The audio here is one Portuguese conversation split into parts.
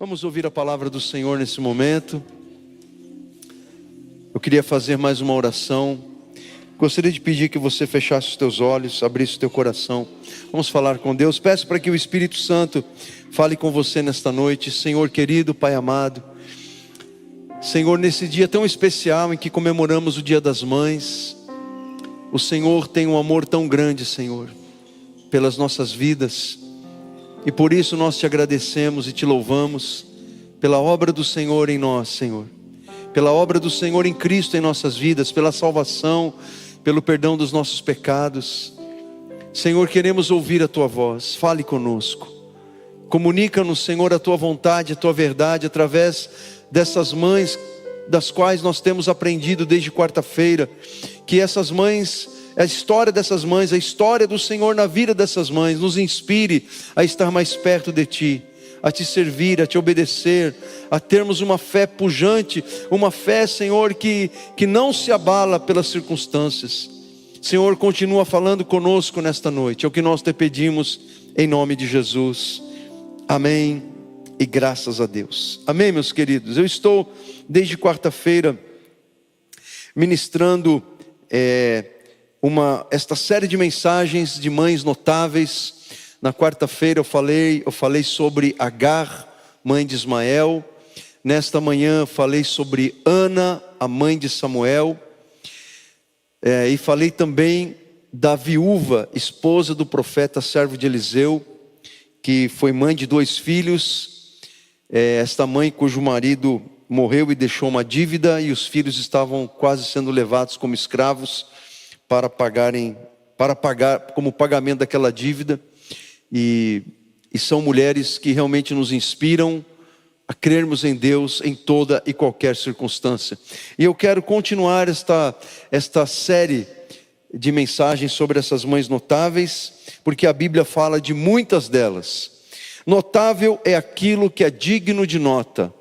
Vamos ouvir a palavra do Senhor nesse momento. Eu queria fazer mais uma oração. Gostaria de pedir que você fechasse os teus olhos, abrisse o teu coração. Vamos falar com Deus. Peço para que o Espírito Santo fale com você nesta noite. Senhor querido, Pai amado, Senhor, nesse dia tão especial em que comemoramos o Dia das Mães, o Senhor tem um amor tão grande, Senhor, pelas nossas vidas. E por isso nós te agradecemos e te louvamos pela obra do Senhor em nós, Senhor. Pela obra do Senhor em Cristo em nossas vidas, pela salvação, pelo perdão dos nossos pecados. Senhor, queremos ouvir a Tua voz, fale conosco. Comunica-nos, Senhor, a Tua vontade, a Tua verdade, através dessas mães, das quais nós temos aprendido desde quarta-feira, que essas mães, a história dessas mães, a história do Senhor na vida dessas mães, nos inspire a estar mais perto de Ti, a Te servir, a Te obedecer, a termos uma fé pujante, uma fé, Senhor, que não se abala pelas circunstâncias. Senhor, continua falando conosco nesta noite, é o que nós Te pedimos, em nome de Jesus, amém e graças a Deus. Amém, meus queridos. Eu estou desde quarta-feira ministrando esta série de mensagens de mães notáveis. Na quarta-feira eu falei sobre Agar, mãe de Ismael. Nesta manhã falei sobre Ana, a mãe de Samuel. E falei também da viúva, esposa do profeta, servo de Eliseu, que foi mãe de 2 filhos. Esta mãe cujo marido morreu e deixou uma dívida, e os filhos estavam quase sendo levados como escravos para pagar como pagamento daquela dívida. E são mulheres que realmente nos inspiram a crermos em Deus em toda e qualquer circunstância. E eu quero continuar esta série de mensagens sobre essas mães notáveis, porque a Bíblia fala de muitas delas. Notável é aquilo que é digno de nota,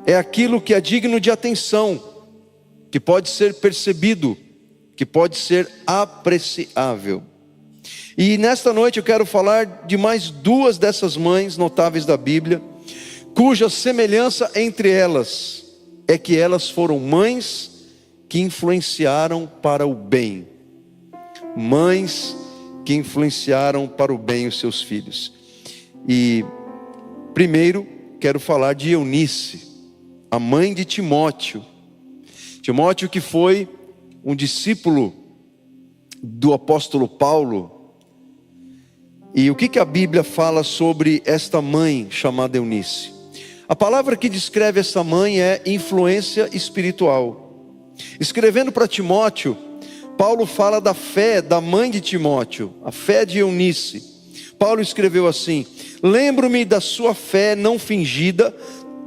é aquilo que é digno de atenção, que pode ser percebido, que pode ser apreciável. E nesta noite eu quero falar de mais 2 dessas mães notáveis da Bíblia, cuja semelhança entre elas é que elas foram mães que influenciaram para o bem. Mães que influenciaram para o bem os seus filhos. E primeiro quero falar de Eunice, a mãe de Timóteo. Timóteo, que foi um discípulo do apóstolo Paulo. E o que a Bíblia fala sobre esta mãe chamada Eunice? A palavra que descreve essa mãe é influência espiritual. Escrevendo para Timóteo, Paulo fala da fé da mãe de Timóteo, a fé de Eunice. Paulo escreveu assim: lembro-me da sua fé não fingida,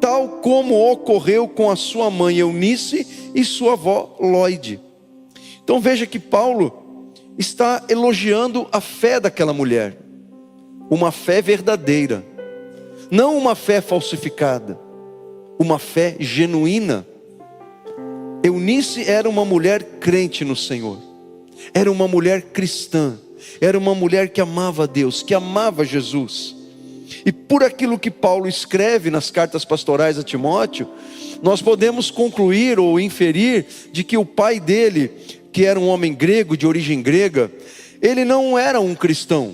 tal como ocorreu com a sua mãe Eunice e sua avó Lóide. Então veja que Paulo está elogiando a fé daquela mulher, uma fé verdadeira, não uma fé falsificada, uma fé genuína. Eunice era uma mulher crente no Senhor, era uma mulher cristã, era uma mulher que amava a Deus, que amava Jesus. E por aquilo que Paulo escreve nas cartas pastorais a Timóteo, nós podemos concluir ou inferir de que o pai dele, que era um homem grego, de origem grega, ele não era um cristão,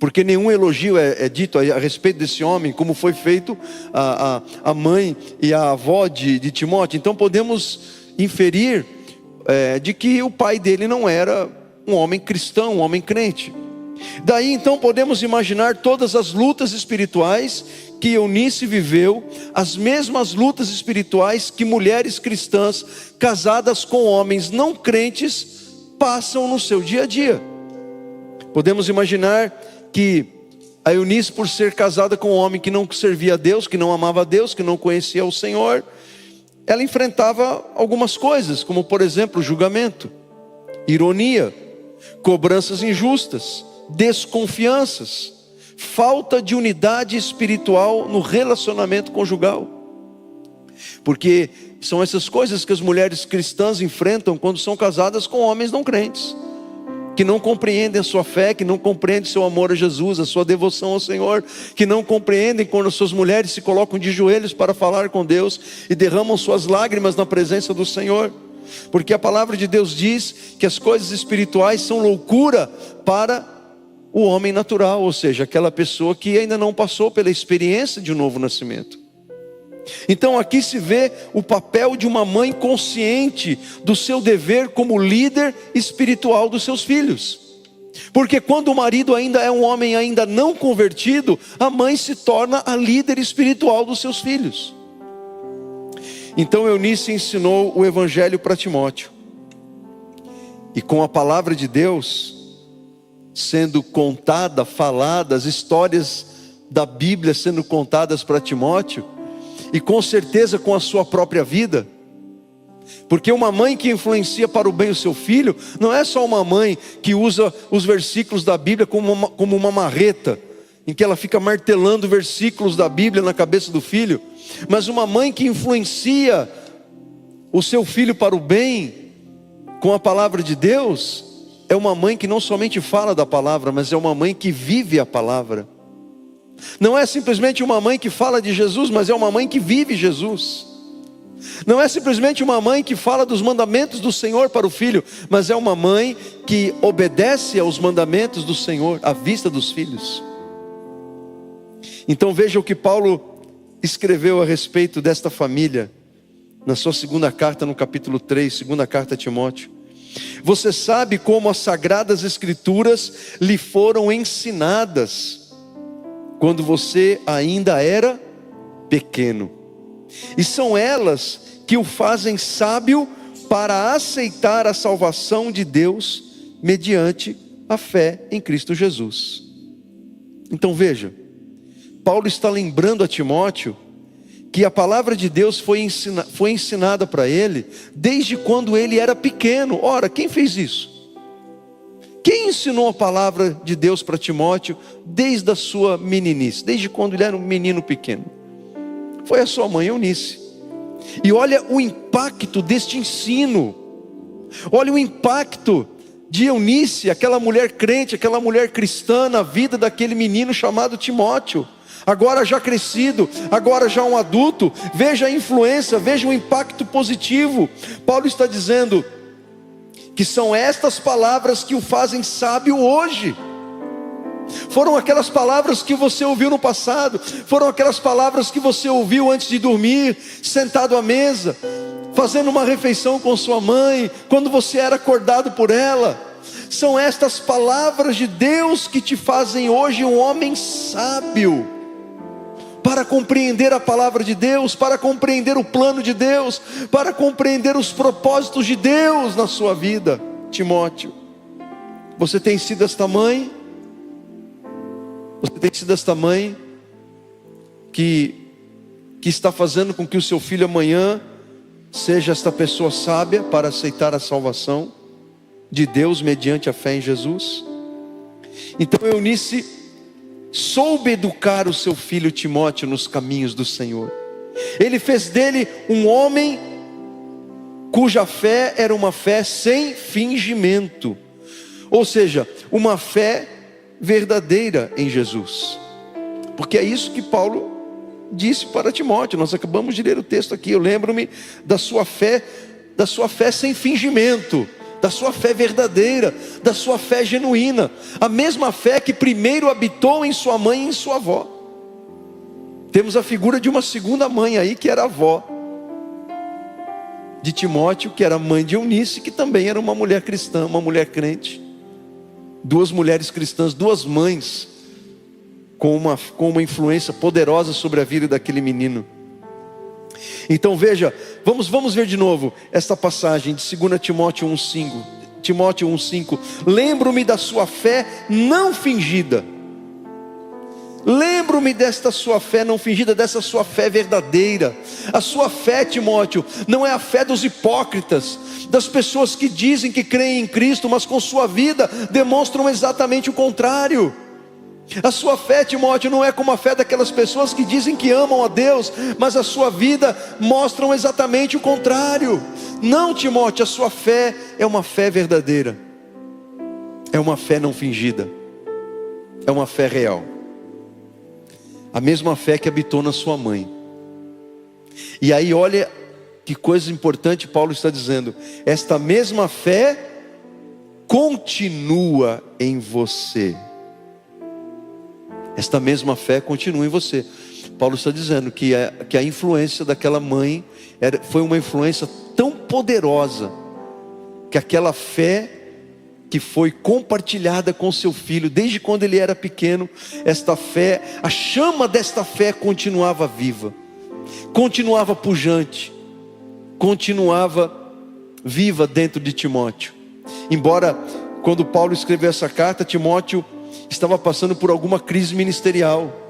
porque nenhum elogio é dito a respeito desse homem, como foi feito a mãe e a avó de Timóteo. Então podemos inferir de que o pai dele não era um homem cristão, um homem crente. Daí então podemos imaginar todas as lutas espirituais que Eunice viveu, as mesmas lutas espirituais que mulheres cristãs casadas com homens não crentes passam no seu dia a dia. Podemos imaginar que a Eunice, por ser casada com um homem que não servia a Deus, que não amava a Deus, que não conhecia o Senhor, ela enfrentava algumas coisas, como por exemplo julgamento, ironia, cobranças injustas, desconfianças, falta de unidade espiritual no relacionamento conjugal. Porque são essas coisas que as mulheres cristãs enfrentam quando são casadas com homens não crentes, que não compreendem a sua fé, que não compreendem o seu amor a Jesus, a sua devoção ao Senhor, que não compreendem quando as suas mulheres se colocam de joelhos para falar com Deus e derramam suas lágrimas na presença do Senhor. Porque a palavra de Deus diz que as coisas espirituais são loucura para o homem natural, ou seja, aquela pessoa que ainda não passou pela experiência de um novo nascimento. Então aqui se vê o papel de uma mãe consciente do seu dever como líder espiritual dos seus filhos. Porque quando o marido ainda é um homem ainda não convertido, a mãe se torna a líder espiritual dos seus filhos. Então Eunice ensinou o evangelho para Timóteo. E com a palavra de Deus sendo contada, falada, as histórias da Bíblia sendo contadas para Timóteo, e com certeza com a sua própria vida. Porque uma mãe que influencia para o bem o seu filho, não é só uma mãe que usa os versículos da Bíblia como uma marreta, em que ela fica martelando versículos da Bíblia na cabeça do filho. Mas uma mãe que influencia o seu filho para o bem, com a palavra de Deus, é uma mãe que não somente fala da palavra, mas é uma mãe que vive a palavra. Não é simplesmente uma mãe que fala de Jesus, mas é uma mãe que vive Jesus. Não é simplesmente uma mãe que fala dos mandamentos do Senhor para o filho, mas é uma mãe que obedece aos mandamentos do Senhor à vista dos filhos. Então veja o que Paulo escreveu a respeito desta família, na sua segunda carta, no capítulo 3, segunda carta a Timóteo. Você sabe como as sagradas escrituras lhe foram ensinadas quando você ainda era pequeno, e são elas que o fazem sábio para aceitar a salvação de Deus mediante a fé em Cristo Jesus. Então veja, Paulo está lembrando a Timóteo que a palavra de Deus foi ensinada para ele desde quando ele era pequeno. Ora, quem fez isso? Quem ensinou a palavra de Deus para Timóteo desde a sua meninice, desde quando ele era um menino pequeno? Foi a sua mãe Eunice. E olha o impacto deste ensino. Olha o impacto de Eunice, aquela mulher crente, aquela mulher cristã na vida daquele menino chamado Timóteo. Agora já crescido, agora já um adulto. Veja a influência, veja o impacto positivo. Paulo está dizendo que são estas palavras que o fazem sábio hoje. Foram aquelas palavras que você ouviu no passado, foram aquelas palavras que você ouviu antes de dormir, sentado à mesa, fazendo uma refeição com sua mãe, quando você era acordado por ela. São estas palavras de Deus que te fazem hoje um homem sábio, para compreender a palavra de Deus, para compreender o plano de Deus, para compreender os propósitos de Deus na sua vida. Timóteo, você tem sido esta mãe? Você tem sido esta mãe que está fazendo com que o seu filho amanhã seja esta pessoa sábia para aceitar a salvação de Deus mediante a fé em Jesus? Então Eunice soube educar o seu filho Timóteo nos caminhos do Senhor. Ele fez dele um homem cuja fé era uma fé sem fingimento, ou seja, uma fé verdadeira em Jesus. Porque é isso que Paulo disse para Timóteo. Nós acabamos de ler o texto aqui. Eu lembro-me da sua fé sem fingimento, da sua fé verdadeira, da sua fé genuína, a mesma fé que primeiro habitou em sua mãe e em sua avó. Temos a figura de uma segunda mãe aí, que era a avó de Timóteo, que era mãe de Eunice, que também era uma mulher cristã, uma mulher crente. Duas mulheres cristãs, duas mães, com uma influência poderosa sobre a vida daquele menino. Então veja, vamos ver de novo esta passagem de 2 Timóteo 1,5. Timóteo 1,5. Lembro-me da sua fé não fingida. Lembro-me desta sua fé não fingida, dessa sua fé verdadeira. A sua fé, Timóteo, não é a fé dos hipócritas, das pessoas que dizem que creem em Cristo, mas com sua vida demonstram exatamente o contrário. A sua fé, Timóteo, não é como a fé daquelas pessoas que dizem que amam a Deus, mas a sua vida mostram exatamente o contrário. Não, Timóteo, a sua fé é uma fé verdadeira. é uma fé não fingida, é uma fé real. A mesma fé que habitou na sua mãe. E aí olha que coisa importante Paulo está dizendo: esta mesma fé continua em você. Esta mesma fé continua em você. Paulo está dizendo que a influência daquela mãe foi uma influência tão poderosa, que aquela fé que foi compartilhada com seu filho desde quando ele era pequeno, esta fé, a chama desta fé continuava viva, continuava pujante, continuava viva dentro de Timóteo. Embora quando Paulo escreveu essa carta, Timóteo estava passando por alguma crise ministerial.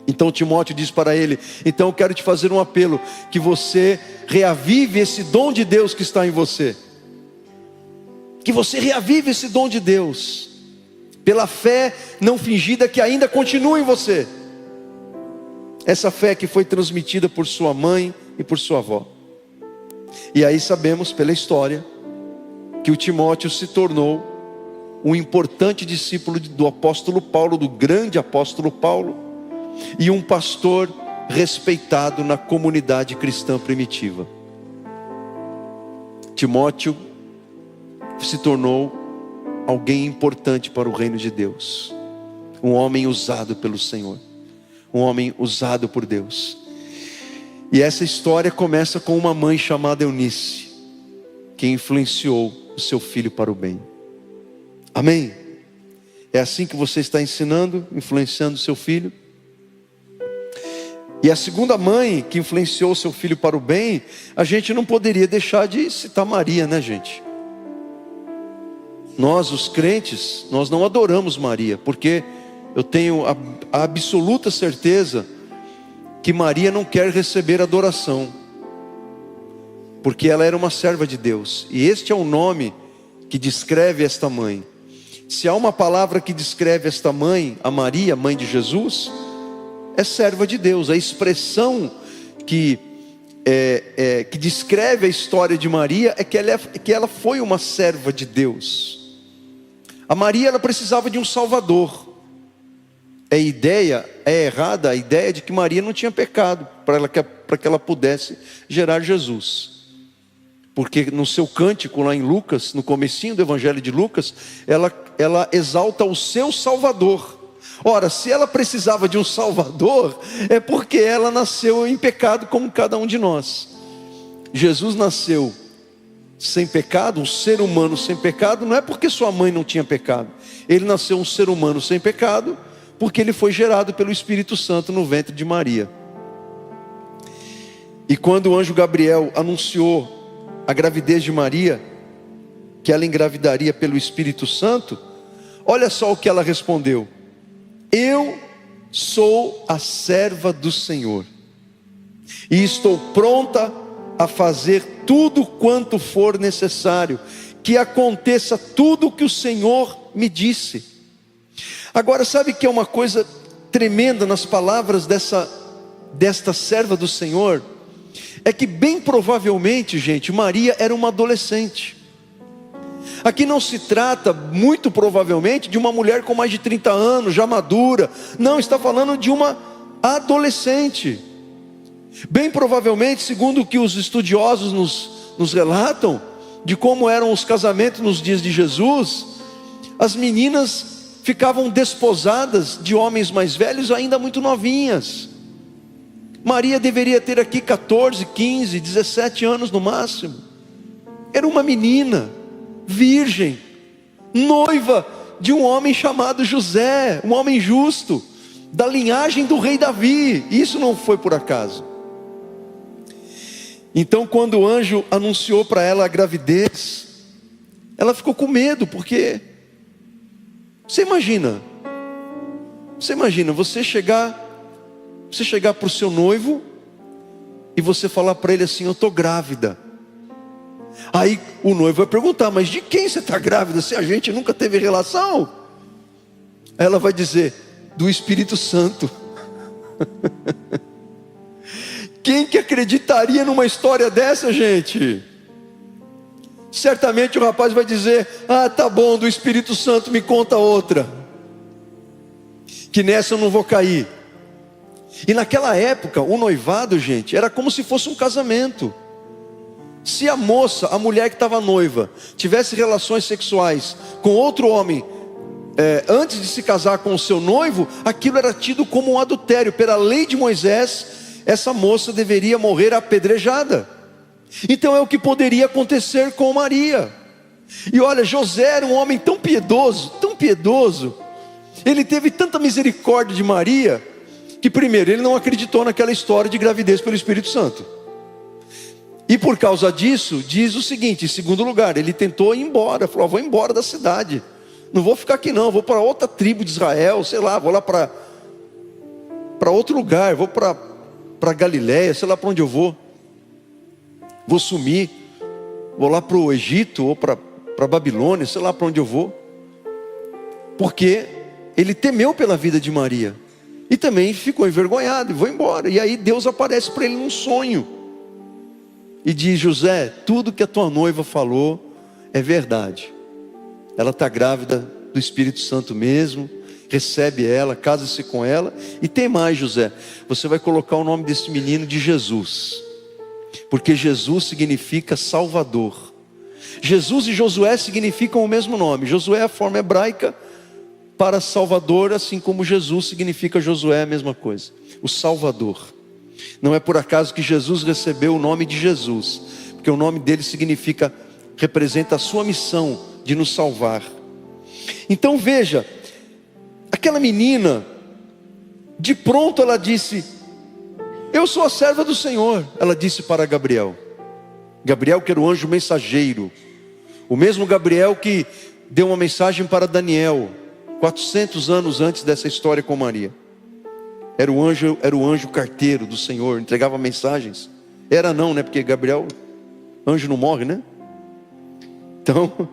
Então Timóteo diz para ele: então eu quero te fazer um apelo, que você reavive esse dom de Deus que está em você. Que você reavive esse dom de Deus, pela fé não fingida que ainda continua em você. Essa fé que foi transmitida por sua mãe e por sua avó. E aí sabemos pela história que o Timóteo se tornou um importante discípulo do apóstolo Paulo, do grande apóstolo Paulo, e um pastor respeitado na comunidade cristã primitiva. Timóteo se tornou alguém importante para o reino de Deus, um homem usado pelo Senhor, um homem usado por Deus. E essa história começa com uma mãe chamada Eunice, que influenciou o seu filho para o bem. Amém? É assim que você está ensinando, influenciando o seu filho? E a segunda mãe que influenciou o seu filho para o bem, a gente não poderia deixar de citar Maria, né, gente? Nós, os crentes, nós não adoramos Maria, porque eu tenho a absoluta certeza que Maria não quer receber adoração, porque ela era uma serva de Deus, e este é o nome que descreve esta mãe. Se há uma palavra que descreve esta mãe, a Maria, mãe de Jesus, é serva de Deus. A expressão que descreve a história de Maria é que ela foi uma serva de Deus. A Maria, ela precisava de um Salvador. É errada a ideia de que Maria não tinha pecado, para que ela pudesse gerar Jesus. Porque no seu cântico lá em Lucas, no comecinho do evangelho de Lucas, ela exalta o seu Salvador. Ora, se ela precisava de um Salvador, é porque ela nasceu em pecado como cada um de nós. Jesus nasceu sem pecado, um ser humano sem pecado, não é porque sua mãe não tinha pecado. Ele nasceu um ser humano sem pecado, porque ele foi gerado pelo Espírito Santo no ventre de Maria. E quando o anjo Gabriel anunciou a gravidez de Maria, que ela engravidaria pelo Espírito Santo, olha só o que ela respondeu: eu sou a serva do Senhor, e estou pronta a fazer tudo quanto for necessário, que aconteça tudo o que o Senhor me disse. Agora, sabe que é uma coisa tremenda nas palavras desta serva do Senhor? É que bem provavelmente, gente, Maria era uma adolescente. Aqui não se trata, muito provavelmente, de uma mulher com mais de 30 anos, já madura. Não, está falando de uma adolescente. Bem provavelmente, segundo o que os estudiosos nos relatam, de como eram os casamentos nos dias de Jesus, as meninas ficavam desposadas de homens mais velhos ainda muito novinhas. Maria deveria ter aqui 14, 15, 17 anos no máximo. Era uma menina, virgem, noiva de um homem chamado José, um homem justo, da linhagem do rei Davi. Isso não foi por acaso. Então, quando o anjo anunciou para ela a gravidez, ela ficou com medo, porque você imagina você chegar para o seu noivo e você falar para ele assim: eu estou grávida. Aí o noivo vai perguntar: mas de quem você está grávida, se a gente nunca teve relação? Ela vai dizer: do Espírito Santo. Quem que acreditaria numa história dessa, gente? certamente o rapaz vai dizer: ah, tá bom, do Espírito Santo me conta outra, que nessa eu não vou cair. E naquela época, o noivado, gente, era como se fosse um casamento. Se a moça, a mulher que estava noiva, tivesse relações sexuais com outro homem, antes de se casar com o seu noivo, aquilo era tido como um adultério. Pela lei de Moisés, essa moça deveria morrer apedrejada. Então é o que poderia acontecer com Maria. E olha, José era um homem tão piedoso, ele teve tanta misericórdia de Maria, que primeiro, ele não acreditou naquela história de gravidez pelo Espírito Santo. E por causa disso, diz o seguinte: em segundo lugar, ele tentou ir embora, falou: vou embora da cidade, não vou ficar aqui não, vou para outra tribo de Israel, sei lá, vou lá para outro lugar, vou para Galiléia, sei lá para onde eu vou sumir, vou lá para o Egito, ou para Babilônia, sei lá para onde eu vou. Porque ele temeu pela vida de Maria, e também ficou envergonhado, e vou embora. E aí Deus aparece para ele num sonho, e diz: José, tudo que a tua noiva falou é verdade, ela está grávida do Espírito Santo mesmo, recebe ela, casa-se com ela. E tem mais, José, você vai colocar o nome desse menino de Jesus, porque Jesus significa Salvador. Jesus e Josué significam o mesmo nome. Josué é a forma hebraica para Salvador, assim como Jesus significa Josué, a mesma coisa, o Salvador. Não é por acaso que Jesus recebeu o nome de Jesus, porque o nome dele representa a sua missão de nos salvar. Então veja, aquela menina, de pronto ela disse: eu sou a serva do Senhor. Ela disse para Gabriel, que era o anjo mensageiro, o mesmo Gabriel que deu uma mensagem para Daniel 400 anos antes dessa história com Maria. Era o anjo carteiro do Senhor, entregava mensagens. Era não, né? Porque Gabriel, anjo não morre, né? Então,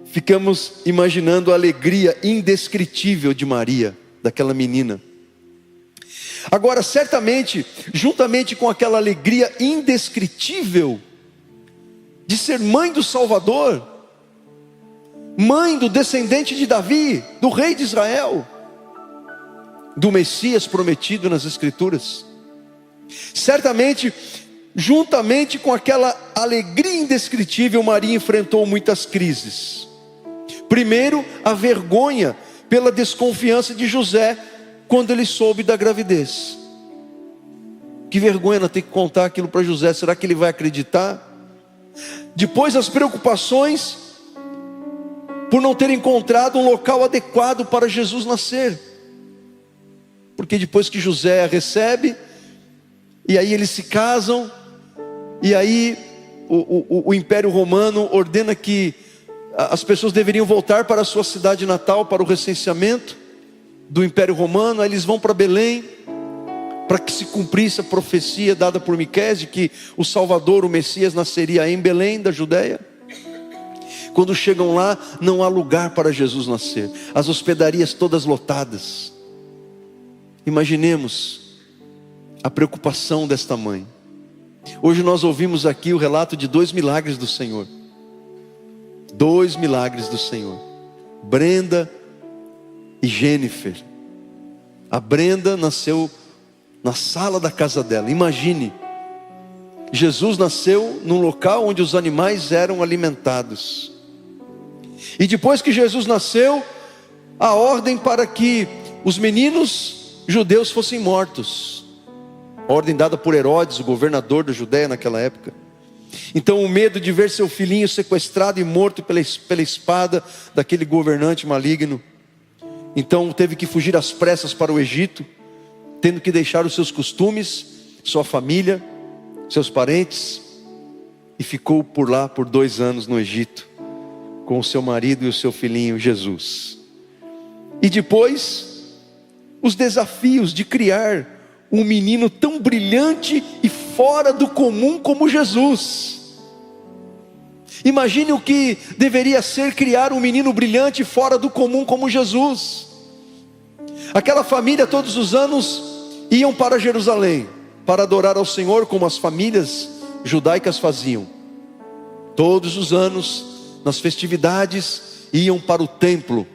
ficamos imaginando a alegria indescritível de Maria, daquela menina. Agora, certamente, juntamente com aquela alegria indescritível de ser mãe do Salvador, mãe do descendente de Davi, do rei de Israel, do Messias prometido nas Escrituras, certamente, juntamente com aquela alegria indescritível, Maria enfrentou muitas crises. Primeiro, a vergonha pela desconfiança de José, quando ele soube da gravidez. Que vergonha ela ter que contar aquilo para José, será que ele vai acreditar? Depois, as preocupações por não ter encontrado um local adequado para Jesus nascer, porque depois que José a recebe, e aí eles se casam, e aí o Império Romano ordena que as pessoas deveriam voltar para a sua cidade natal, para o recenseamento do Império Romano. Aí eles vão para Belém, para que se cumprisse a profecia dada por Miqueias, de que o Salvador, o Messias, nasceria em Belém da Judeia. Quando chegam lá, não há lugar para Jesus nascer, as hospedarias todas lotadas. Imaginemos a preocupação desta mãe. Hoje nós ouvimos aqui o relato de 2 milagres do Senhor. 2 milagres do Senhor. Brenda e Jennifer. A Brenda nasceu na sala da casa dela. Imagine, Jesus nasceu num local onde os animais eram alimentados. E depois que Jesus nasceu, a ordem para que os meninos judeus fossem mortos. A ordem dada por Herodes, o governador da Judeia naquela época. Então o medo de ver seu filhinho sequestrado e morto pela espada daquele governante maligno. Então teve que fugir às pressas para o Egito, tendo que deixar os seus costumes, sua família, seus parentes, e ficou por lá por 2 anos no Egito, com o seu marido e o seu filhinho Jesus. E depois, os desafios de criar um menino tão brilhante e fora do comum como Jesus. Imagine o que deveria ser criar um menino brilhante e fora do comum como Jesus. Aquela família todos os anos iam para Jerusalém para adorar ao Senhor, como as famílias judaicas faziam. Todos os anos, nas festividades, iam para o templo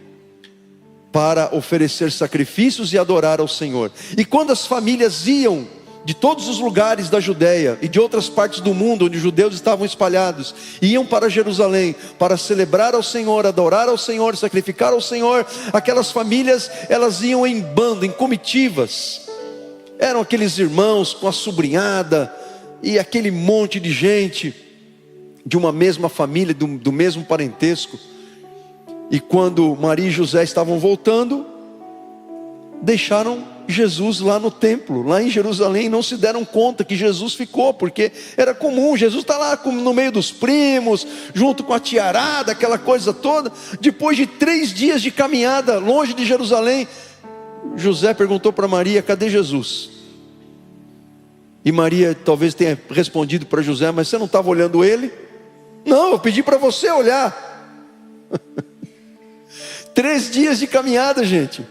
para oferecer sacrifícios e adorar ao Senhor. E quando as famílias iam de todos os lugares da Judéia e de outras partes do mundo onde os judeus estavam espalhados, iam para Jerusalém para celebrar ao Senhor, adorar ao Senhor, sacrificar ao Senhor, aquelas famílias, elas iam em bando, em comitivas. Eram aqueles irmãos com a sobrinhada e aquele monte de gente de uma mesma família, do mesmo parentesco. E quando Maria e José estavam voltando, deixaram Jesus lá no templo, lá em Jerusalém. Não se deram conta que Jesus ficou, porque era comum, Jesus está lá no meio dos primos, junto com a tiarada, aquela coisa toda. Depois de 3 dias de caminhada, longe de Jerusalém, José perguntou para Maria: cadê Jesus? E Maria talvez tenha respondido para José: mas você não estava olhando ele? Não, eu pedi para você olhar. 3 dias de caminhada, gente.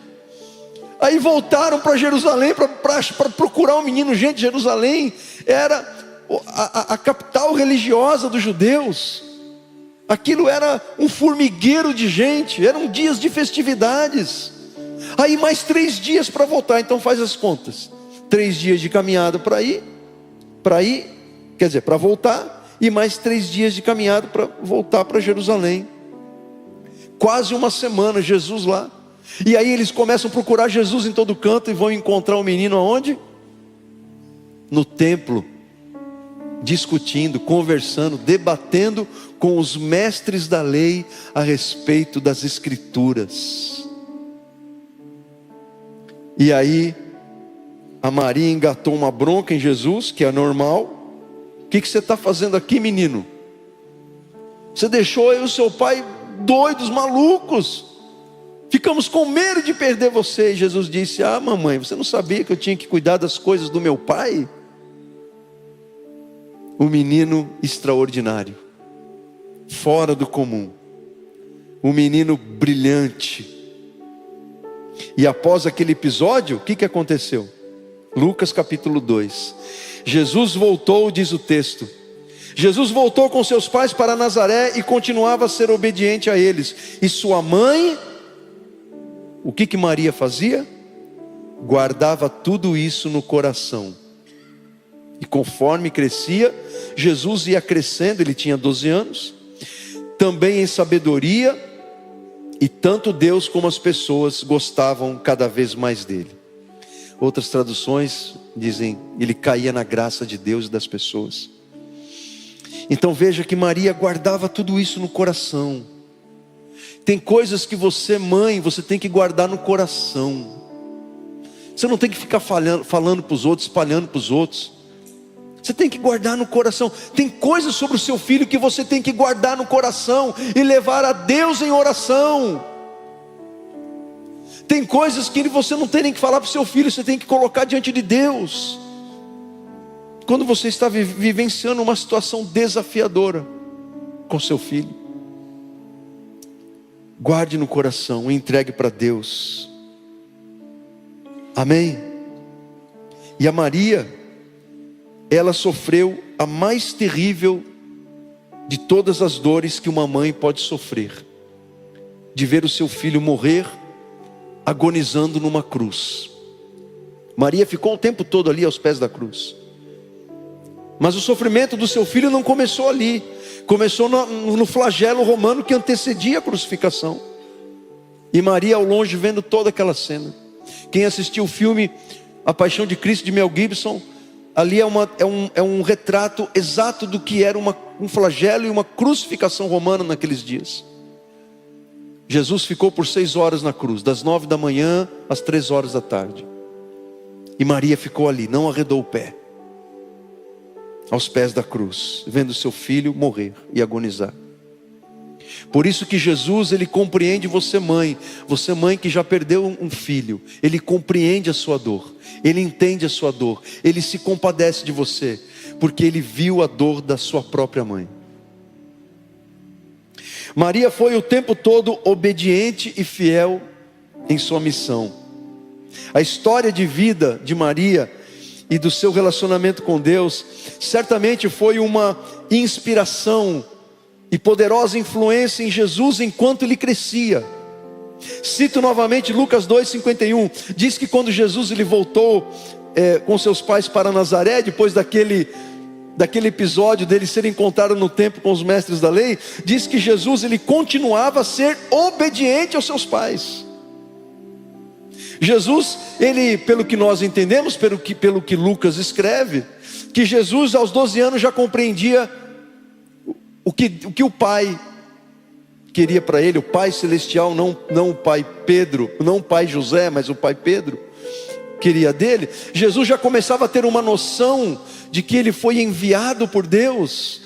Aí voltaram para Jerusalém para procurar o menino. Gente, Jerusalém era a capital religiosa dos judeus. Aquilo era um formigueiro de gente. Eram dias de festividades. Aí mais 3 dias para voltar. Então faz as contas: 3 dias de caminhada para ir, quer dizer, para voltar, e mais 3 dias de caminhada para voltar para Jerusalém. Quase uma semana Jesus lá. E aí eles começam a procurar Jesus em todo canto e vão encontrar o menino aonde? No templo, discutindo, conversando, debatendo com os mestres da lei a respeito das escrituras. E aí a Maria engatou uma bronca em Jesus, que é normal. O que você está fazendo aqui, menino? Você deixou eu e o seu pai doidos, malucos. Ficamos com medo de perder você. E Jesus disse: ah, mamãe, você não sabia que eu tinha que cuidar das coisas do meu pai? Um menino extraordinário, fora do comum, um menino brilhante. E após aquele episódio, o que aconteceu? Lucas capítulo 2. Jesus voltou, diz o texto. Jesus voltou com seus pais para Nazaré e continuava a ser obediente a eles. E sua mãe, o que Maria fazia? Guardava tudo isso no coração. E conforme crescia, Jesus ia crescendo. Ele tinha 12 anos, também em sabedoria, e tanto Deus como as pessoas gostavam cada vez mais dele. Outras traduções dizem: ele caía na graça de Deus e das pessoas. Então veja que Maria guardava tudo isso no coração. Tem coisas que você, mãe, você tem que guardar no coração. Você não tem que ficar falando para os outros, espalhando para os outros. Você tem que guardar no coração. Tem coisas sobre o seu filho que você tem que guardar no coração e levar a Deus em oração. Tem coisas que você não tem nem que falar para o seu filho, você tem que colocar diante de Deus. Quando você está vivenciando uma situação desafiadora com seu filho, guarde no coração e entregue para Deus. Amém? E a Maria, ela sofreu a mais terrível de todas as dores que uma mãe pode sofrer: de ver o seu filho morrer agonizando numa cruz. Maria ficou o tempo todo ali aos pés da cruz. Mas o sofrimento do seu filho não começou ali. Começou no flagelo romano que antecedia a crucificação. E Maria ao longe vendo toda aquela cena. Quem assistiu o filme A Paixão de Cristo de Mel Gibson, ali é um retrato exato do que era um flagelo e uma crucificação romana naqueles dias. Jesus ficou por 6 horas na cruz, das 9 da manhã às 3 horas da tarde. E Maria ficou ali, não arredou o pé, aos pés da cruz, vendo seu filho morrer e agonizar. Por isso que Jesus, ele compreende você mãe que já perdeu um filho. Ele compreende a sua dor, ele entende a sua dor, ele se compadece de você, porque ele viu a dor da sua própria mãe. Maria foi o tempo todo obediente e fiel em sua missão. A história de vida de Maria e do seu relacionamento com Deus certamente foi uma inspiração e poderosa influência em Jesus enquanto ele crescia. Cito novamente Lucas 2,51, diz que quando Jesus ele voltou com seus pais para Nazaré, depois daquele episódio dele ser encontrado no templo com os mestres da lei, diz que Jesus ele continuava a ser obediente aos seus pais. Jesus, ele, pelo que nós entendemos, pelo que Lucas escreve, que Jesus aos 12 anos já compreendia o que o Pai queria para ele, o Pai Celestial, não o Pai Pedro, não o Pai José, mas o Pai Pedro, queria dele. Jesus já começava a ter uma noção de que ele foi enviado por Deus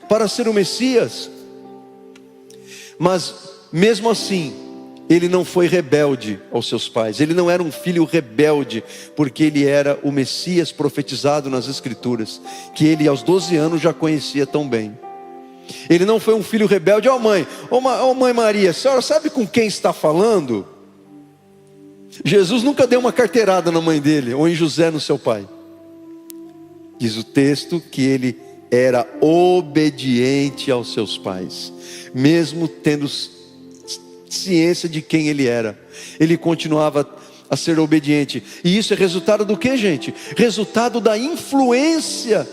para ser o Messias. Mas mesmo assim, ele não foi rebelde aos seus pais. Ele não era um filho rebelde, porque ele era o Messias profetizado nas Escrituras, que ele aos 12 anos já conhecia tão bem. Ele não foi um filho rebelde. Mãe Maria, a senhora sabe com quem está falando? Jesus nunca deu uma carteirada na mãe dele, ou em José, no seu pai. Diz o texto que ele era obediente aos seus pais, mesmo tendo ciência de quem ele era, ele continuava a ser obediente. E isso é resultado do que, gente? Resultado da influência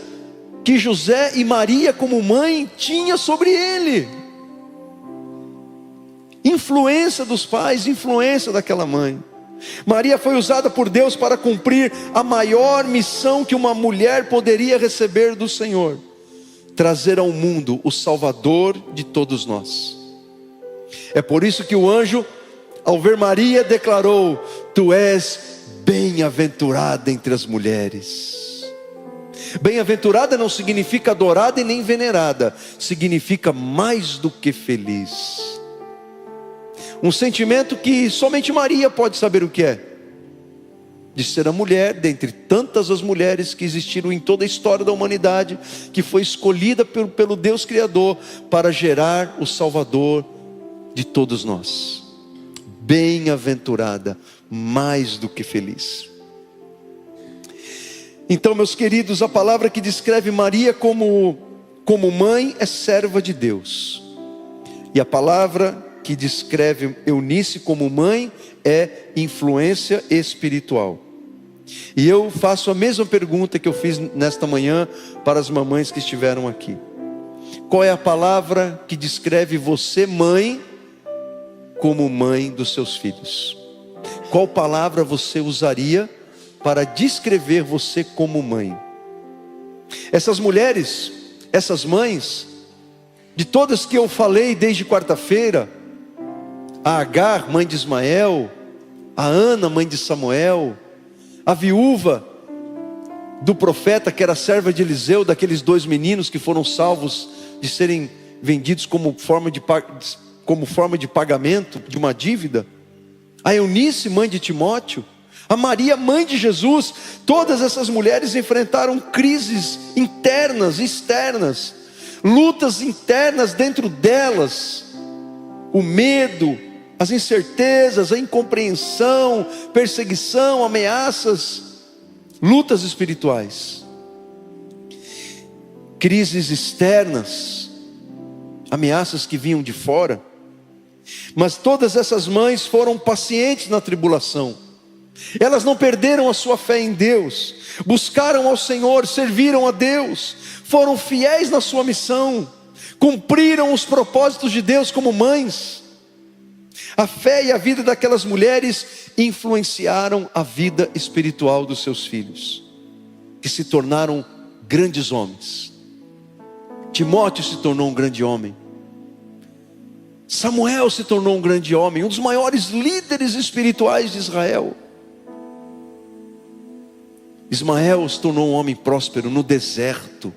que José e Maria como mãe tinha sobre ele. Influência dos pais, influência daquela mãe. Maria foi usada por Deus para cumprir a maior missão que uma mulher poderia receber do Senhor: trazer ao mundo o Salvador de todos nós. É por isso que o anjo, ao ver Maria, declarou: tu és bem-aventurada entre as mulheres. Bem-aventurada não significa adorada e nem venerada, significa mais do que feliz. Um sentimento que somente Maria pode saber o que é, de ser a mulher, dentre tantas as mulheres que existiram em toda a história da humanidade, que foi escolhida pelo Deus Criador para gerar o Salvador de todos nós. Bem-aventurada, mais do que feliz. Então, meus queridos, a palavra que descreve Maria como mãe é serva de Deus, e a palavra que descreve Eunice como mãe é influência espiritual. E eu faço a mesma pergunta que eu fiz nesta manhã para as mamães que estiveram aqui: qual é a palavra que descreve você, mãe, como mãe dos seus filhos? Qual palavra você usaria para descrever você como mãe? Essas mulheres, essas mães, de todas que eu falei desde quarta-feira, a Agar, mãe de Ismael, a Ana, mãe de Samuel, a viúva do profeta que era serva de Eliseu, daqueles 2 meninos que foram salvos de serem vendidos como forma de pagamento de uma dívida, a Eunice, mãe de Timóteo, a Maria, mãe de Jesus. Todas essas mulheres enfrentaram crises internas e externas, lutas internas dentro delas, o medo, as incertezas, a incompreensão, perseguição, ameaças, lutas espirituais, crises externas, ameaças que vinham de fora. Mas todas essas mães foram pacientes na tribulação. Elas não perderam a sua fé em Deus, buscaram ao Senhor, serviram a Deus, foram fiéis na sua missão, cumpriram os propósitos de Deus como mães. A fé e a vida daquelas mulheres influenciaram a vida espiritual dos seus filhos, que se tornaram grandes homens. Timóteo se tornou um grande homem, Samuel se tornou um grande homem, um dos maiores líderes espirituais de Israel. Ismael se tornou um homem próspero no deserto.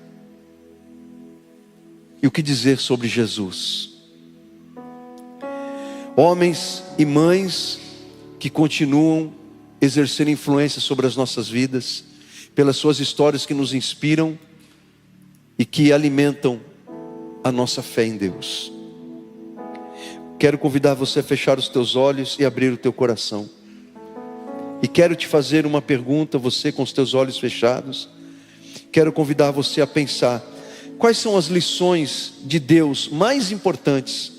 E o que dizer sobre Jesus? Homens e mães que continuam exercendo influência sobre as nossas vidas, pelas suas histórias que nos inspiram e que alimentam a nossa fé em Deus. Quero convidar você a fechar os teus olhos e abrir o teu coração. E quero te fazer uma pergunta, você com os teus olhos fechados. Quero convidar você a pensar: quais são as lições de Deus mais importantes,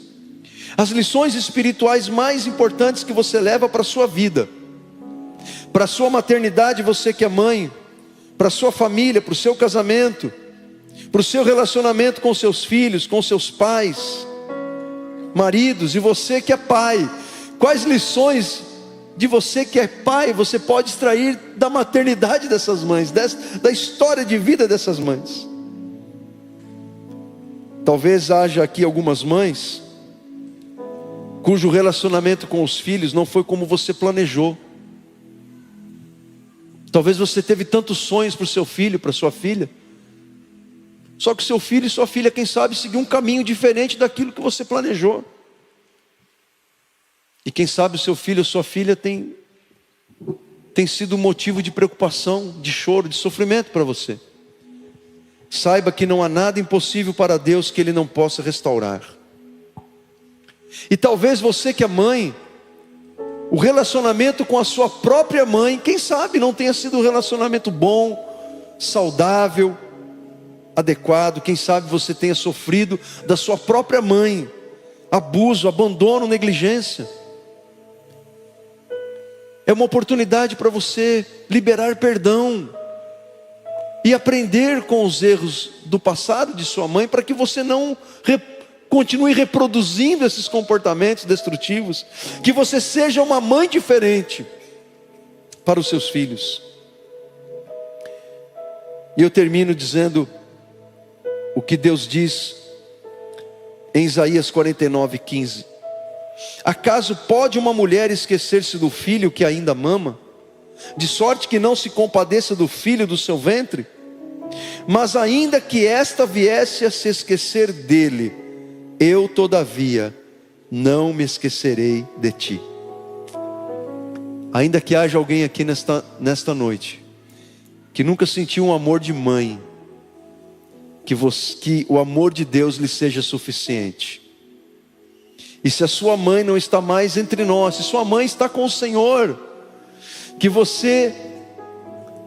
as lições espirituais mais importantes que você leva para a sua vida, para a sua maternidade, você que é mãe, para a sua família, para o seu casamento, para o seu relacionamento com seus filhos, com seus pais, maridos, e você que é pai, quais lições de você que é pai você pode extrair da maternidade dessas mães, da história de vida dessas mães? Talvez haja aqui algumas mães cujo relacionamento com os filhos não foi como você planejou. Talvez você teve tantos sonhos para o seu filho, para a sua filha, só que seu filho e sua filha, quem sabe, seguiu um caminho diferente daquilo que você planejou. E quem sabe o seu filho ou sua filha tem sido motivo de preocupação, de choro, de sofrimento para você. Saiba que não há nada impossível para Deus que Ele não possa restaurar. E talvez você que é mãe, o relacionamento com a sua própria mãe, quem sabe não tenha sido um relacionamento bom, saudável, adequado. Quem sabe você tenha sofrido da sua própria mãe, abuso, abandono, negligência. É uma oportunidade para você liberar perdão e aprender com os erros do passado de sua mãe, para que você não continue reproduzindo esses comportamentos destrutivos, que você seja uma mãe diferente para os seus filhos. E eu termino dizendo o que Deus diz em Isaías 49:15. Acaso pode uma mulher esquecer-se do filho que ainda mama, de sorte que não se compadeça do filho do seu ventre? Mas ainda que esta viesse a se esquecer dele, eu todavia não me esquecerei de ti. Ainda que haja alguém aqui nesta noite que nunca sentiu um amor de mãe, que o amor de Deus lhe seja suficiente. E se a sua mãe não está mais entre nós, se sua mãe está com o Senhor, que você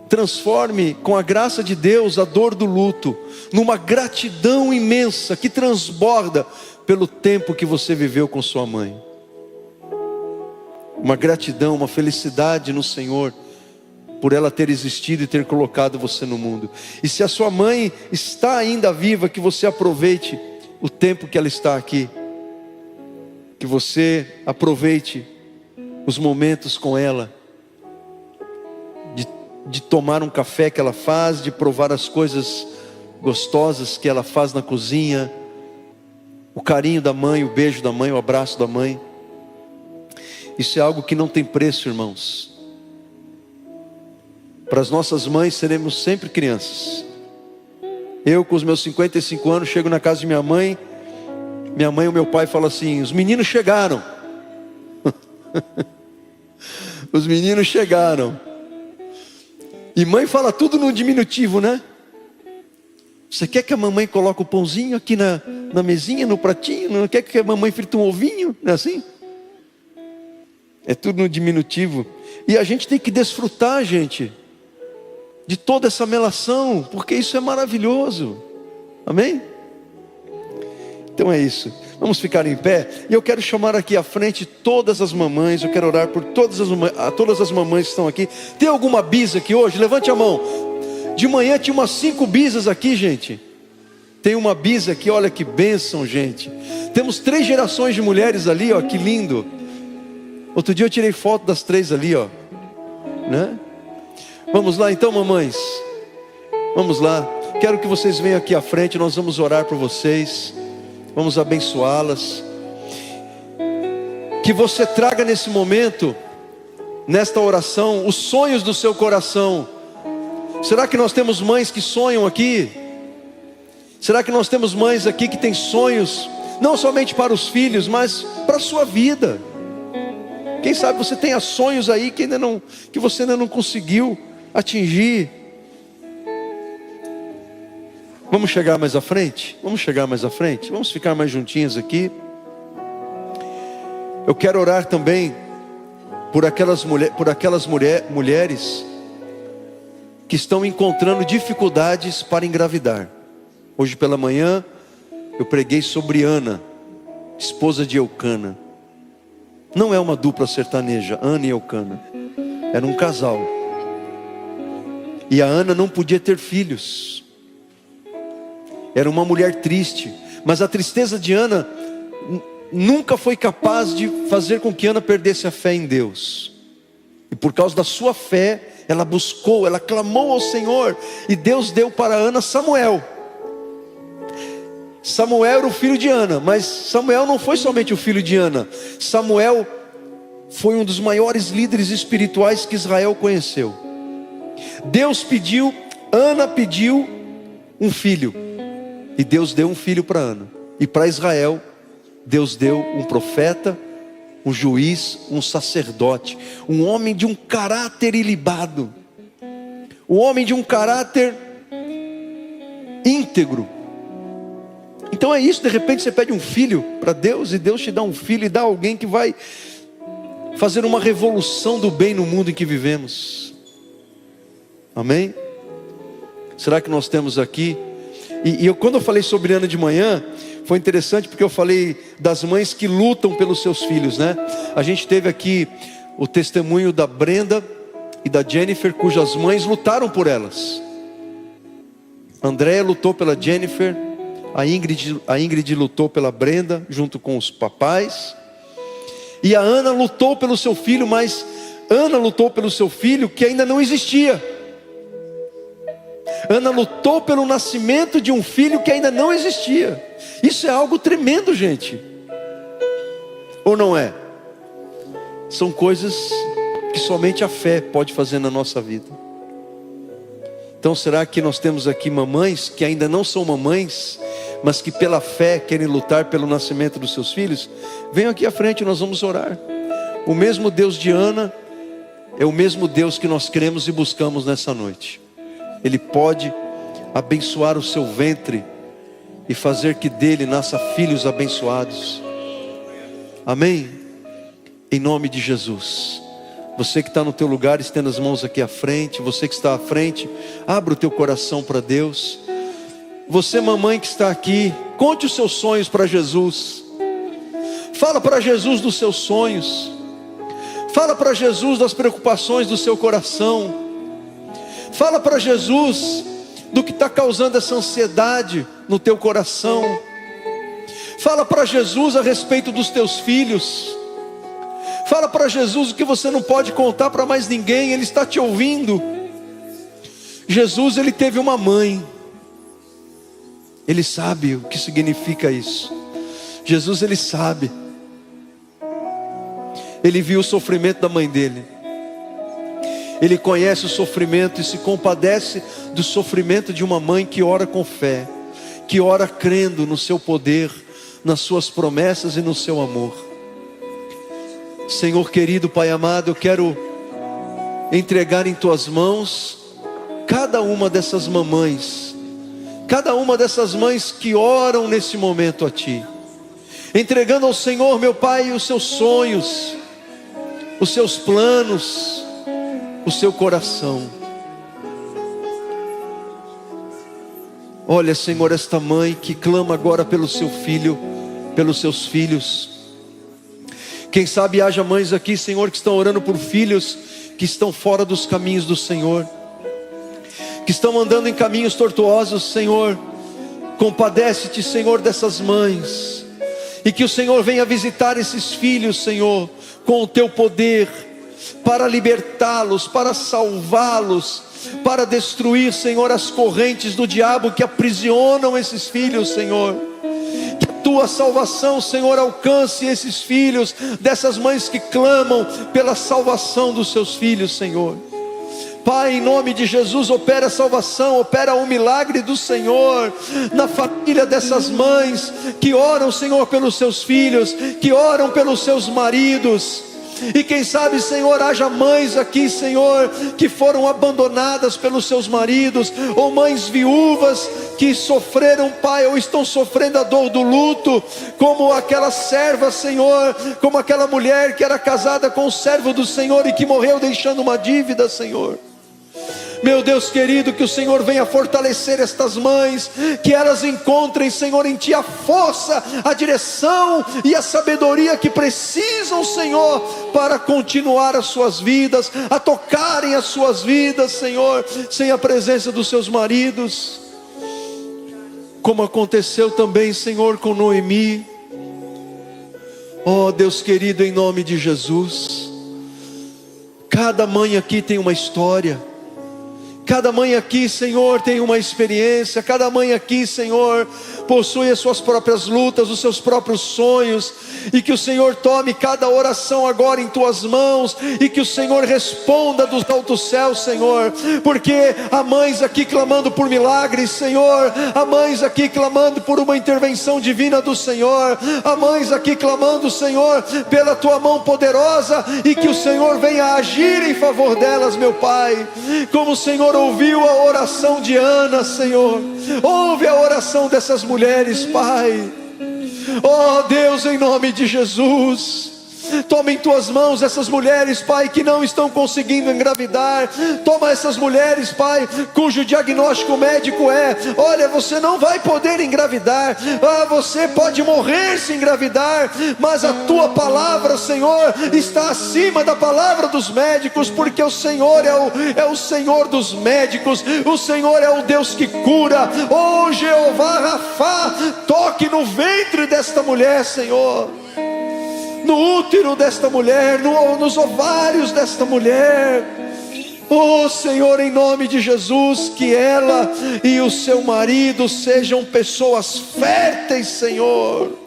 transforme com a graça de Deus a dor do luto numa gratidão imensa que transborda pelo tempo que você viveu com sua mãe. Uma gratidão, uma felicidade no Senhor por ela ter existido e ter colocado você no mundo. E se a sua mãe está ainda viva, que você aproveite o tempo que ela está aqui, que você aproveite os momentos com ela, de tomar um café que ela faz, de provar as coisas gostosas que ela faz na cozinha, o carinho da mãe, o beijo da mãe, o abraço da mãe. Isso é algo que não tem preço, irmãos. Para as nossas mães seremos sempre crianças. Eu com os meus 55 anos chego na casa de minha mãe e o meu pai fala assim: os meninos chegaram. Os meninos chegaram. E mãe fala tudo no diminutivo, né? Você quer que a mamãe coloque o pãozinho aqui na mesinha, no pratinho? Não quer que a mamãe frite um ovinho? Não é assim? É tudo no diminutivo. E a gente tem que desfrutar, gente, de toda essa melação, porque isso é maravilhoso. Amém? Então é isso. Vamos ficar em pé. E eu quero chamar aqui à frente todas as mamães. Eu quero orar por todas as mamães que estão aqui. Tem alguma bisa aqui hoje? Levante a mão. De manhã tinha umas 5 bisas aqui, gente. Tem uma bisa aqui, olha que bênção, gente. Temos 3 gerações de mulheres ali, ó, que lindo. Outro dia eu tirei foto das 3 ali, ó, né? Vamos lá então, mamães. Vamos lá. Quero que vocês venham aqui à frente. Nós vamos orar por vocês. Vamos abençoá-las. Que você traga nesse momento, nesta oração, os sonhos do seu coração. Será que nós temos mães que sonham aqui? Será que nós temos mães aqui que têm sonhos, não somente para os filhos, mas para a sua vida? Quem sabe você tenha sonhos aí que você ainda não conseguiu atingir. Vamos chegar mais à frente? Vamos chegar mais à frente? Vamos ficar mais juntinhos aqui. Eu quero orar também por aquelas mulheres que estão encontrando dificuldades para engravidar. Hoje pela manhã eu preguei sobre Ana, esposa de Eucana. Não é uma dupla sertaneja, Ana e Eucana. Era um casal. E a Ana não podia ter filhos. Era uma mulher triste. Mas a tristeza de Ana nunca foi capaz de fazer com que Ana perdesse a fé em Deus. E por causa da sua fé, ela buscou, ela clamou ao Senhor. E Deus deu para Ana Samuel. Samuel era o filho de Ana, mas Samuel não foi somente o filho de Ana. Samuel foi um dos maiores líderes espirituais que Israel conheceu. Deus pediu, Ana pediu um filho. E Deus deu um filho para Ana. E para Israel, Deus deu um profeta, um juiz, um sacerdote, um homem de um caráter ilibado, um homem de um caráter íntegro. Então é isso, de repente você pede um filho para Deus, e Deus te dá um filho e dá alguém que vai fazer uma revolução do bem no mundo em que vivemos. Amém? Será que nós temos aqui? Quando eu falei sobre Ana de manhã, foi interessante porque eu falei das mães que lutam pelos seus filhos, né? A gente teve aqui o testemunho da Brenda e da Jennifer, cujas mães lutaram por elas. A Andréia lutou pela Jennifer, a Ingrid lutou pela Brenda, junto com os papais. E a Ana lutou pelo seu filho, mas Ana lutou pelo seu filho que ainda não existia. Ana lutou pelo nascimento de um filho que ainda não existia. Isso é algo tremendo, gente. Ou não é? São coisas que somente a fé pode fazer na nossa vida. Então será que nós temos aqui mamães que ainda não são mamães, mas que pela fé querem lutar pelo nascimento dos seus filhos? Venham aqui à frente, nós vamos orar. O mesmo Deus de Ana é o mesmo Deus que nós cremos e buscamos nessa noite. Ele pode abençoar o seu ventre e fazer que dele nasça filhos abençoados. Amém? Em nome de Jesus. Você que está no teu lugar, estenda as mãos aqui à frente. Você que está à frente, abra o teu coração para Deus. Você, mamãe que está aqui, conte os seus sonhos para Jesus. Fala para Jesus dos seus sonhos. Fala para Jesus das preocupações do seu coração. Fala para Jesus do que está causando essa ansiedade no teu coração. Fala para Jesus a respeito dos teus filhos. Fala para Jesus o que você não pode contar para mais ninguém. Ele está te ouvindo. Jesus, ele teve uma mãe. Ele sabe o que significa isso. Jesus, ele sabe. Ele viu o sofrimento da mãe dele. Ele conhece o sofrimento e se compadece do sofrimento de uma mãe que ora com fé, que ora crendo no seu poder, nas suas promessas e no seu amor. Senhor querido, Pai amado, eu quero entregar em tuas mãos cada uma dessas mamães, cada uma dessas mães que oram nesse momento a Ti, entregando ao Senhor, meu Pai, os seus sonhos, os seus planos, o seu coração. Olha, Senhor, esta mãe que clama agora pelo seu filho, pelos seus filhos. Quem sabe haja mães aqui, Senhor, que estão orando por filhos que estão fora dos caminhos do Senhor, que estão andando em caminhos tortuosos. Senhor, compadece-te, Senhor, dessas mães, e que o Senhor venha visitar esses filhos, Senhor, com o teu poder, para libertá-los, para salvá-los, para destruir, Senhor, as correntes do diabo que aprisionam esses filhos, Senhor. Que a tua salvação, Senhor, alcance esses filhos, dessas mães que clamam pela salvação dos seus filhos, Senhor. Pai, em nome de Jesus, opera a salvação, opera o milagre do Senhor na família dessas mães que oram, Senhor, pelos seus filhos, que oram pelos seus maridos. E quem sabe, Senhor, haja mães aqui, Senhor, que foram abandonadas pelos seus maridos, ou mães viúvas que sofreram, Pai, ou estão sofrendo a dor do luto, como aquela serva, Senhor, como aquela mulher que era casada com o servo do Senhor e que morreu deixando uma dívida, Senhor. Meu Deus querido, que o Senhor venha fortalecer estas mães, que elas encontrem, Senhor, em Ti a força, a direção e a sabedoria que precisam, Senhor, para continuar as suas vidas, a tocarem as suas vidas, Senhor, sem a presença dos seus maridos, como aconteceu também, Senhor, com Noemi. Oh Deus querido, em nome de Jesus, cada mãe aqui tem uma história, cada mãe aqui, Senhor, tem uma experiência, cada mãe aqui, Senhor, possui as suas próprias lutas, os seus próprios sonhos, e que o Senhor tome cada oração agora em Tuas mãos, e que o Senhor responda dos altos céus, Senhor, porque há mães aqui clamando por milagres, Senhor, há mães aqui clamando por uma intervenção divina do Senhor, há mães aqui clamando, Senhor, pela Tua mão poderosa, e que o Senhor venha agir em favor delas, meu Pai, como o Senhor ouviu a oração de Ana, Senhor, ouve a oração dessas mulheres, Pai. Oh Deus, em nome de Jesus, toma em Tuas mãos essas mulheres, Pai, que não estão conseguindo engravidar. Toma essas mulheres, Pai, cujo diagnóstico médico é: olha, você não vai poder engravidar, você pode morrer se engravidar, mas a Tua palavra, Senhor, está acima da palavra dos médicos, porque o Senhor é o Senhor dos médicos, o Senhor é o Deus que cura. Oh Jeová Rafá, toque no ventre desta mulher, Senhor, no útero desta mulher, nos ovários desta mulher. Oh Senhor, em nome de Jesus, que ela e o seu marido sejam pessoas férteis, Senhor.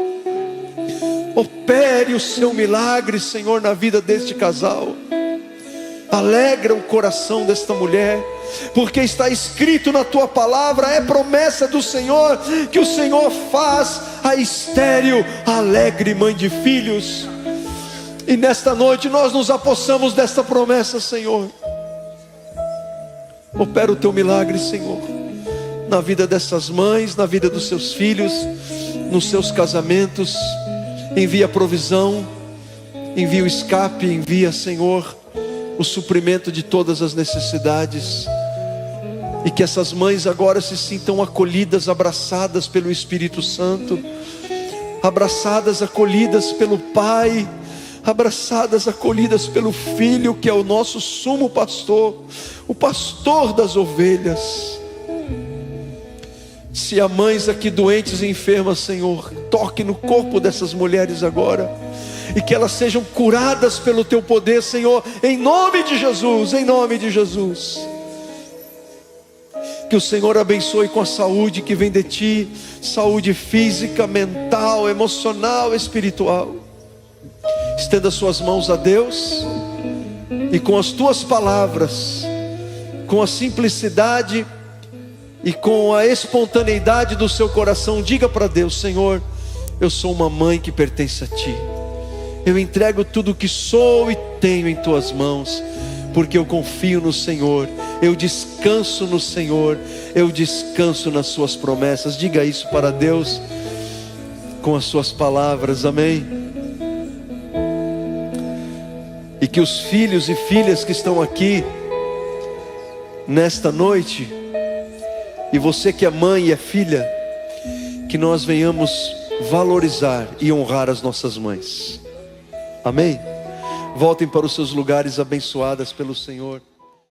Opere o seu milagre, Senhor, na vida deste casal. Alegra o coração desta mulher, porque está escrito na Tua palavra, é promessa do Senhor, que o Senhor faz a estéril alegre mãe de filhos. E nesta noite nós nos apossamos desta promessa, Senhor. Opera o Teu milagre, Senhor, na vida dessas mães, na vida dos seus filhos, nos seus casamentos. Envia provisão, envia o escape, envia, Senhor, o suprimento de todas as necessidades. E que essas mães agora se sintam acolhidas, abraçadas pelo Espírito Santo, abraçadas, acolhidas pelo Pai, abraçadas, acolhidas pelo Filho, que é o nosso sumo pastor, o pastor das ovelhas. Se há mães aqui doentes e enfermas, Senhor, toque no corpo dessas mulheres agora, e que elas sejam curadas pelo Teu poder, Senhor, em nome de Jesus, em nome de Jesus. Que o Senhor abençoe com a saúde que vem de Ti, saúde física, mental, emocional, espiritual. Estenda suas mãos a Deus, e com as Tuas palavras, com a simplicidade e com a espontaneidade do seu coração, diga para Deus: Senhor, eu sou uma mãe que pertence a Ti. Eu entrego tudo o que sou e tenho em Tuas mãos, porque eu confio no Senhor, eu descanso no Senhor, eu descanso nas Suas promessas. Diga isso para Deus com as suas palavras, amém? E que os filhos e filhas que estão aqui nesta noite, e você que é mãe e é filha, que nós venhamos valorizar e honrar as nossas mães, amém? Voltem para os seus lugares, abençoadas pelo Senhor.